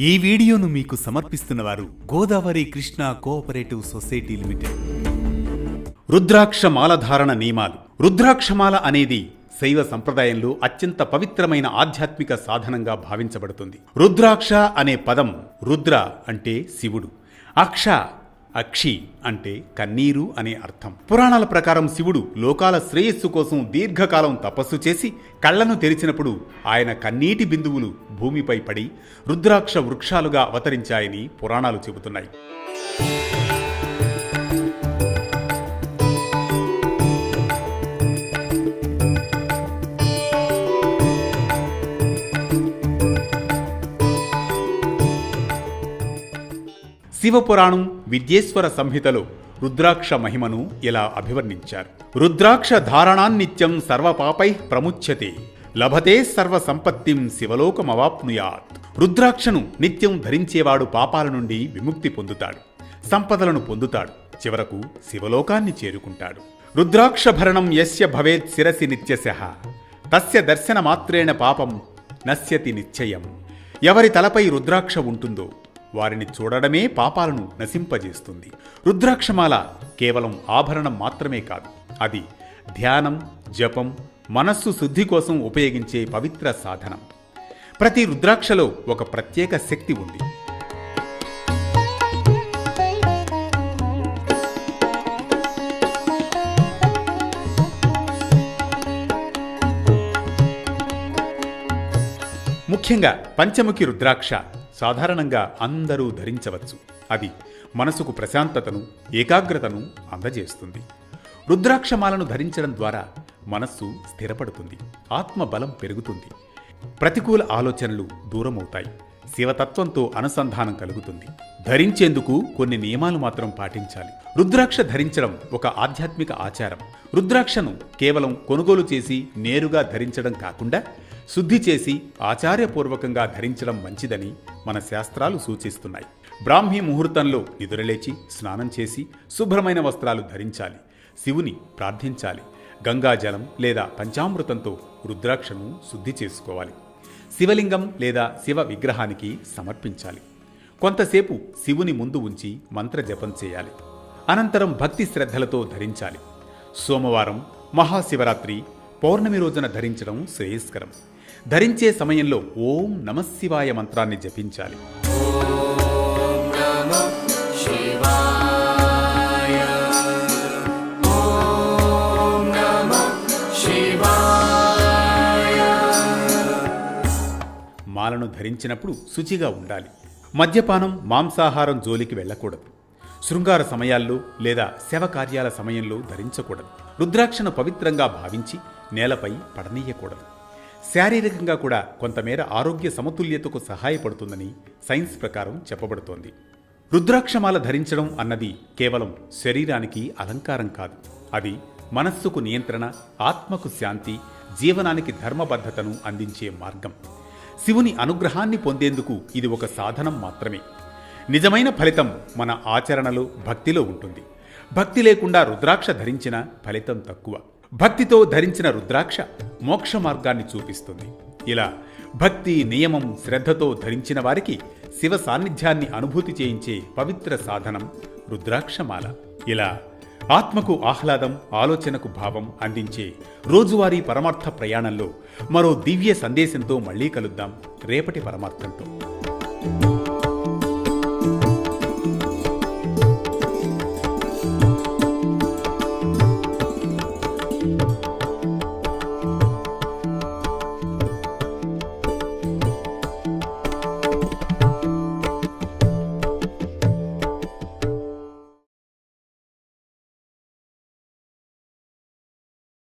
ఈ వీడియోను మీకు సమర్పిస్తున్నవారు Godavari Krishna cooperative society limited. రుద్రాక్షమాల ధారణ నియమాలు. రుద్రాక్షమాల అనేది శైవ సంప్రదాయంలో అత్యంత పవిత్రమైన ఆధ్యాత్మిక సాధనంగా భావించబడుతుంది. రుద్రాక్ష అనే పదం రుద్ర అంటే శివుడు, అక్షి అంటే కన్నీరు అనే అర్థం. పురాణాల ప్రకారం శివుడు లోకాల శ్రేయస్సు కోసం దీర్ఘకాలం తపస్సు చేసి కళ్లను తెరిచినప్పుడు ఆయన కన్నీటి బిందువులు భూమిపై పడి రుద్రాక్ష వృక్షాలుగా అవతరించాయని పురాణాలు చెబుతున్నాయి. శివపురాణం విద్యేశ్వర సంహితలో రుద్రాక్ష మహిమను ఇలా అభివర్ణించారు. రుద్రాక్ష ధారణాన్నిత్యం సర్వపాపై ప్రముచ్యతే లభతే సర్వ సంపత్తిం శివలోకమవాప్నుయాత్. రుద్రాక్షను నిత్యం ధరించేవాడు పాపాల నుండి విముక్తి పొందుతాడు, సంపదలను పొందుతాడు, చివరకు శివలోకాన్ని చేరుకుంటాడు. రుద్రాక్షభరణం యస్య భవేత్ శిరసి నిత్యశః తస్య దర్శన మాత్రేణ పాపం నశ్యతి నిశ్చయం. ఎవరి తలపై రుద్రాక్ష ఉంటుందో వారిని చూడడమే పాపాలను నశింపజేస్తుంది. రుద్రాక్షమాల కేవలం ఆభరణం మాత్రమే కాదు, అది ధ్యానం, జపం, మనస్సు శుద్ధి కోసం ఉపయోగించే పవిత్ర సాధనం. ప్రతి రుద్రాక్షలో ఒక ప్రత్యేక శక్తి ఉంది. ముఖ్యంగా పంచముఖి రుద్రాక్ష సాధారణంగా అందరూ ధరించవచ్చు. అది మనసుకు ప్రశాంతతను, ఏకాగ్రతను అందజేస్తుంది. రుద్రాక్షమాలను ధరించడం ద్వారా మనస్సు స్థిరపడుతుంది, ఆత్మబలం పెరుగుతుంది, ప్రతికూల ఆలోచనలు దూరమవుతాయి, శివతత్వంతో అనుసంధానం కలుగుతుంది. ధరించేందుకు కొన్ని నియమాలు మాత్రం పాటించాలి. రుద్రాక్ష ధరించడం ఒక ఆధ్యాత్మిక ఆచారం. రుద్రాక్షను కేవలం కొనుగోలు చేసి నేరుగా ధరించడం కాకుండా శుద్ధి చేసి ఆచార్యపూర్వకంగా ధరించడం మంచిదని మన శాస్త్రాలు సూచిస్తున్నాయి. బ్రాహ్మీ ముహూర్తంలో నిద్రలేచి స్నానం చేసి శుభ్రమైన వస్త్రాలు ధరించాలి. శివుని ప్రార్థించాలి. గంగాజలం లేదా పంచామృతంతో రుద్రాక్షను శుద్ధి చేసుకోవాలి. శివలింగం లేదా శివ విగ్రహానికి సమర్పించాలి. కొంతసేపు శివుని ముందు ఉంచి మంత్రజపం చేయాలి. అనంతరం భక్తి శ్రద్ధలతో ధరించాలి. సోమవారం, మహాశివరాత్రి, పౌర్ణమి రోజున ధరించడం శ్రేయస్కరం. ధరించే సమయంలో ఓం నమఃశివాయ మంత్రాన్ని జపించాలి. మాలను ధరించినప్పుడు శుచిగా ఉండాలి. మద్యపానం, మాంసాహారం జోలికి వెళ్ళకూడదు. శృంగార సమయాల్లో లేదా శవ కార్యాల సమయంలో ధరించకూడదు. రుద్రాక్షను పవిత్రంగా భావించి నేలపై పడనీయకూడదు. శారీరకంగా కూడా కొంతమేర ఆరోగ్య సమతుల్యతకు సహాయపడుతుందని సైన్స్ ప్రకారం చెప్పబడుతోంది. రుద్రాక్షమాల ధరించడం అన్నది కేవలం శరీరానికి అలంకారం కాదు, అది మనస్సుకు నియంత్రణ, ఆత్మకు శాంతి, జీవనానికి ధర్మబద్ధతను అందించే మార్గం. శివుని అనుగ్రహాన్ని పొందేందుకు ఇది ఒక సాధనం మాత్రమే. నిజమైన ఫలితం మన ఆచరణలో, భక్తిలో ఉంటుంది. భక్తి లేకుండా రుద్రాక్ష ధరించిన ఫలితం తక్కువ. భక్తితో ధరించిన రుద్రాక్ష మోక్ష మార్గాన్ని చూపిస్తుంది. ఇలా భక్తి, నియమం, శ్రద్ధతో ధరించిన వారికి శివ సాన్నిధ్యాన్ని అనుభూతి చేయించే పవిత్ర సాధనం రుద్రాక్షమాల. ఇలా ఆత్మకు ఆహ్లాదం, ఆలోచనకు భావం అందించే రోజువారీ పరమార్థ ప్రయాణంలో మరో దివ్య సందేశంతో మళ్ళీ కలుద్దాం రేపటి పరమార్థంతో.